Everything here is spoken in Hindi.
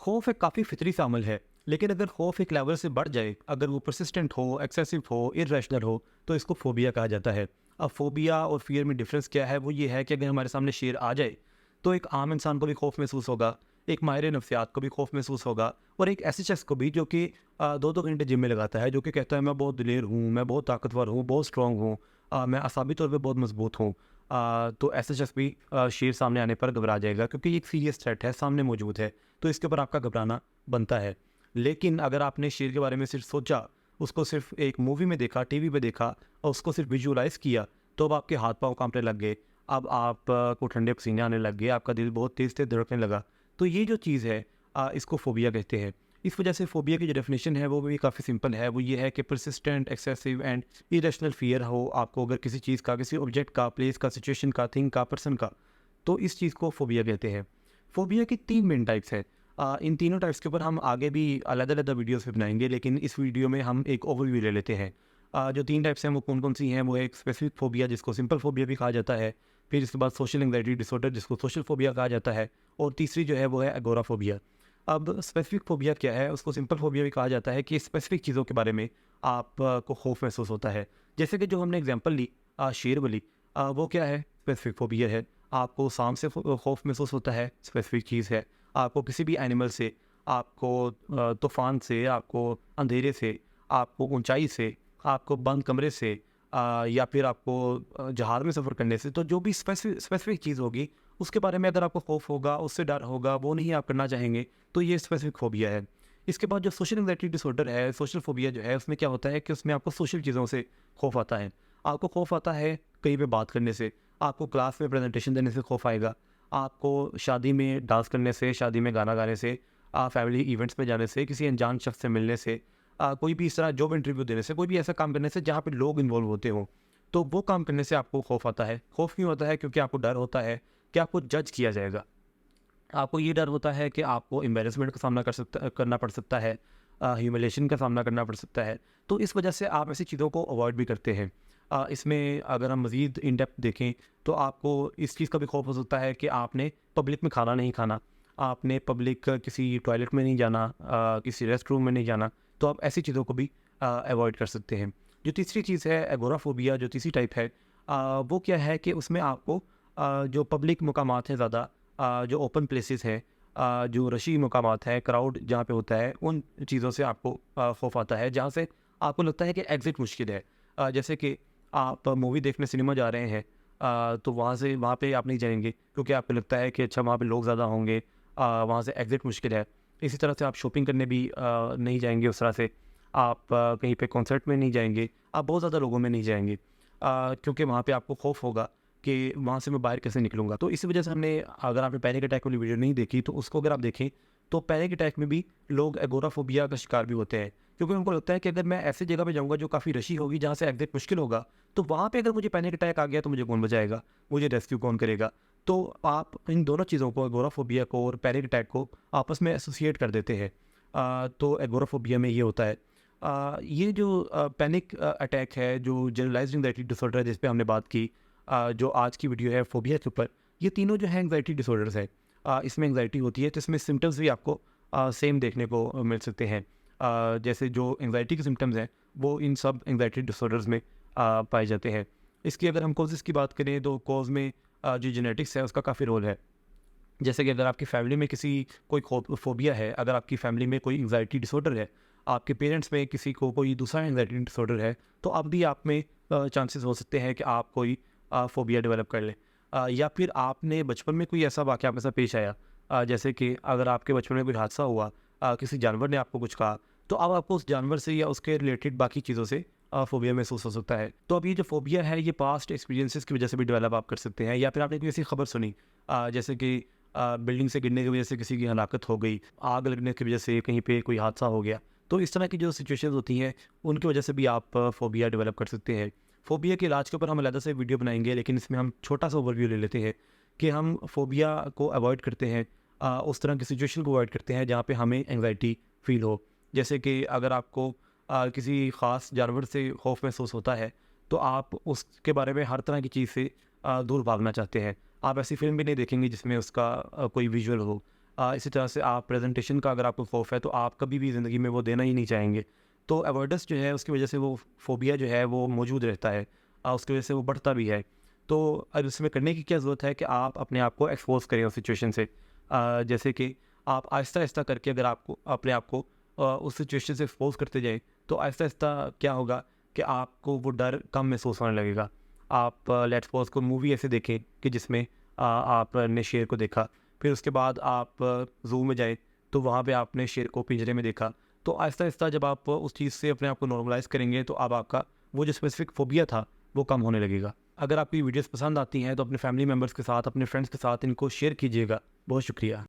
खौफ एक काफ़ी फितरी सा अमल है, लेकिन अगर खौफ एक लेवल से बढ़ जाए, अगर वो परसिस्टेंट हो, एक्सेसिव हो, इर्रेशनल हो, तो इसको फोबिया कहा जाता है। अब फोबिया और फियर में डिफरेंस क्या है? वो ये है कि अगर हमारे सामने शेर आ जाए, तो एक आम इंसान को भी खौफ महसूस होगा, एक माहिर नफ्सियात को भी खौफ महसूस होगा और एक ऐसे शख्स को भी जो कि 2-2 घंटे जिम में लगाता है, जो कि कहता है मैं बहुत दिलेर हूँ, मैं बहुत ताकतवर हूँ, बहुत स्ट्रॉन्ग हूँ, मैं असाबी तौर पे बहुत मजबूत हूँ। तो ऐसे शख्स भी शेर सामने आने पर घबरा जाएगा, क्योंकि ये एक सीरियस थ्रेट है, सामने मौजूद है, तो इसके ऊपर आपका घबराना बनता है। लेकिन अगर आपने शेर के बारे में सिर्फ सोचा, उसको सिर्फ एक मूवी में देखा, टीवी पे देखा और उसको सिर्फ विजुअलाइज़ किया, तो अब आपके हाथ-पाँव काँपने लग गए। अब आप को ठंडे पसीने आने लग गए, आपका दिल बहुत तेज़-तेज़ धड़कने लगा। तो ये जो चीज़ है इसको फ़ोबिया कहते हैं। इस वजह से फ़ोबिया की जो डेफ़िनेशन है वो भी काफ़ी सिंपल है। वो ये है कि persistent, excessive and irrational fear हो आपको अगर किसी चीज़ का, किसी ऑब्जेक्ट का, प्लेस का, सिचुएशन का, थिंग का, पर्सन का, तो इस चीज़ को फ़ोबिया कहते हैं। फ़ोबिया की 3 मेन टाइप्स हैं। इन तीनों टाइप्स के ऊपर हम आगे भी अलग-अलग वीडियोज़ भी बनाएँगे, लेकिन इस वीडियो में हम एक ओवरव्यू ले लेते हैं। जो 3 टाइप्स हैं वो कौन-कौन सी हैं? वो एक स्पेसिफिक फ़ोबिया जिसको सिंपल फ़ोबिया भी कहा जाता है, फिर इसके बाद सोशल एंग्ज़ायटी डिसऑर्डर जिसको सोशल फ़ोबिया कहा जाता है और तीसरी जो है वो है एगोराफ़ोबिया। अब स्पेसिफिक फ़ोबिया क्या है? उसको सिंपल फ़ोबिया भी कहा जाता है कि स्पेसिफिक चीज़ों के बारे में आप को खौफ़ महसूस होता है। जैसे कि जो हमने एग्ज़ाम्पल ली शेर वाली, वो क्या है? स्पेसिफिक फ़ोबिया है। आपको सांप से खौफ़ महसूस होता है, स्पेसिफिक चीज़ है। आपको किसी भी एनिमल से, आपको तूफ़ान से, आपको अंधेरे से, आपको ऊँचाई से, आपको बंद कमरे से या फिर आपको जहाज़ में सफ़र करने से, तो जो भी स्पेसिफिक चीज़ होगी, उसके बारे में अगर आपको खौफ़ होगा, उससे डर होगा, वो नहीं आप करना चाहेंगे, तो ये स्पेसिफिक फ़ोबिया है। इसके बाद जो सोशल एंग्ज़ायटी डिसऑर्डर है, सोशल फ़ोबिया जो है, उसमें क्या होता है कि उसमें आपको सोशल चीज़ों से खौफ़ आता है। आपको खौफ़ आता है कहीं पे बात करने से, आपको क्लास में प्रेज़ेंटेशन देने से खौफ़ आएगा, आपको शादी में डांस करने से, शादी में गाना गाने से, फैमिली इवेंट्स में जाने से, किसी अनजान शख्स से मिलने से, कोई भी इस तरह जॉब इंटरव्यू देने से, कोई भी ऐसा काम करने से जहाँ पे लोग इन्वॉल्व होते हों, तो वो काम करने से आपको खौफ़ आता है। खौफ़ क्यों होता है? क्योंकि आपको डर होता है कि आपको जज किया जाएगा। आपको ये डर होता है कि आपको एम्बैरेसमेंट का सामना करना पड़ सकता है, ह्यूमिलिएशन का सामना करना पड़ सकता है। तो इस वजह से आप ऐसी चीज़ों को अवॉइड भी करते हैं। इसमें अगर हम मज़ीद इन डेप्थ देखें, तो आपको इस चीज़ का भी खौफ हो सकता है कि आपने पब्लिक में खाना नहीं खाना, आपने पब्लिक किसी टॉयलेट में नहीं जाना, किसी रेस्ट रूम में नहीं जाना, तो आप ऐसी चीज़ों को भी अवॉइड कर सकते हैं। जो तीसरी चीज़ है एगोराफोबिया, जो तीसरी टाइप है, वो क्या है कि उसमें आपको जो पब्लिक मकामात हैं ज़्यादा, जो ओपन प्लेसेस हैं, जो रशी मकामात हैं, क्राउड जहाँ पे होता है, उन चीज़ों से आपको खौफ आता है, जहाँ से आपको लगता है कि एग्ज़िट मुश्किल है। जैसे कि आप मूवी देखने सिनेमा जा रहे हैं, तो वहाँ पे आप नहीं जाएँगे, क्योंकि आपको लगता है कि अच्छा वहाँ पे लोग ज़्यादा होंगे, वहाँ से एग्ज़िट मुश्किल है। इसी तरह से आप शॉपिंग करने भी नहीं जाएँगे उस तरह से। आप कहीं पे कॉन्सर्ट में नहीं जाएँगे, आप बहुत ज़्यादा लोगों में नहीं जाएँगे, क्योंकि वहाँ पे आपको खौफ होगा कि वहाँ से मैं बाहर कैसे निकलूँगा। तो इसी वजह से हमने, अगर आपने पैनिक अटैक वाली वीडियो नहीं देखी, तो उसको अगर आप देखें, तो पैनिक अटैक में भी लोग एगोराफोबिया का शिकार भी होते हैं, क्योंकि उनको लगता है कि अगर मैं ऐसी जगह पे जाऊँगा जो काफ़ी रशी होगी, जहाँ से एग्ज़िट मुश्किल होगा, तो वहाँ पे अगर मुझे पैनिक अटैक आ गया तो मुझे कौन बचाएगा? मुझे रेस्क्यू कौन करेगा? तो आप इन दोनों चीज़ों को, एगोराफोबिया को और पैनिक अटैक को, आपस में एसोसिएट कर देते हैं। तो एगोराफोबिया में ये होता है। ये जो पैनिक अटैक है, जो जनरलाइज्ड एंग्जायटी डिसऑर्डर है जिस पे हमने बात की, जो आज की वीडियो है फोबिया के ऊपर, ये तीनों जो है एंग्जायटी डिसऑर्डर्स है। इसमें एंग्जायटी होती है, तो इसमें सिम्पटम्स भी आपको सेम देखने को मिल सकते हैं। जैसे जो एंग्जायटी के सिम्पटम्स हैं, वो इन सब एंग्जायटी डिसऑर्डर्स में पाए जाते हैं। इसकी अगर हम कॉजेज़ की बात करें, तो कॉज में जो जेनेटिक्स है उसका काफ़ी रोल है। जैसे कि अगर आपकी फैमिली में किसी कोई फोबिया है, अगर आपकी फैमिली में कोई एंग्जायटी डिसऑर्डर है, आपके पेरेंट्स में किसी को कोई दूसरा एंग्जायटी डिसऑर्डर है, तो अब भी आप में चांसेस हो सकते हैं कि आप कोई फोबिया डेवलप कर लें। या फिर आपने बचपन में कोई ऐसा वाक़या आपके साथ पेश आया, जैसे कि अगर आपके बचपन में कोई हादसा हुआ, किसी जानवर ने आपको कुछ कहा, तो अब आपको उस जानवर से या उसके रिलेटेड बाकी चीज़ों से फोबिया महसूस हो सकता है। तो अब ये जो फोबिया है, ये पास्ट एक्सपीरियंसेस की वजह से भी डेवलप आप कर सकते हैं, या फिर आपने कोई ऐसी खबर सुनी, जैसे कि बिल्डिंग से गिरने की वजह से किसी की हलाकत हो गई, आग लगने की वजह से कहीं पे कोई हादसा हो गया। तो इस तरह की जो सिचुएशंस होती हैं, उनकी वजह से भी आप फ़ोबिया डेवलप कर सकते हैं। फ़ोबिया के इलाज के ऊपर हम अलग से वीडियो बनाएँगे, लेकिन इसमें हम छोटा-सा ओवरव्यू ले लेते हैं कि हम फ़ोबिया को अवॉइड करते हैं, उस तरह की सिचुएशन को अवॉइड करते हैं जहाँ पे हमें एंग्ज़ायटी फ़ील हो। जैसे कि अगर आपको किसी ख़ास जानवर से खौफ़ महसूस होता है, तो आप उसके बारे में हर तरह की चीज़ से दूर भागना चाहते हैं। आप ऐसी फ़िल्म भी नहीं देखेंगे जिसमें उसका कोई विजुअल हो। इसी तरह से आप प्रेजेंटेशन का अगर आपको खौफ है तो आप कभी भी ज़िंदगी में वो देना ही नहीं चाहेंगे। तो अवॉइडेंस जो है उसकी वजह से वो फ़ोबिया जो है वो मौजूद रहता है, उसकी वजह से वो बढ़ता भी है। तो अब इसमें करने की क्या ज़रूरत है कि आप अपने आप को एक्सपोज़ करें उस सिचुएशन से। जैसे कि आप आहिस्ता-आहिस्ता करके अगर आपको अपने आप को उस सिचुएशन से एक्सपोज़ करते जाएँ, तो आहिस्ता-आहिस्ता क्या होगा कि आपको वो डर कम महसूस होने लगेगा। आप लेट्स सपोज़ कोई मूवी ऐसे देखें कि जिसमें आपने शेर को देखा, फिर उसके बाद आप ज़ू में जाए, तो वहाँ पे आपने शेर को पिंजरे में देखा। तो आहिस्ता-आहिस्ता जब आप उस चीज़ से अपने आप को नॉर्मलाइज़ करेंगे, तो अब आपका वो जो स्पेसिफ़िक फ़ोबिया था, वो कम होने लगेगा। अगर आपको ये वीडियोज़ पसंद आती हैं, तो अपने फैमिली मेंबर्स के साथ, अपने फ्रेंड्स के साथ इनको शेयर कीजिएगा। बहुत शुक्रिया।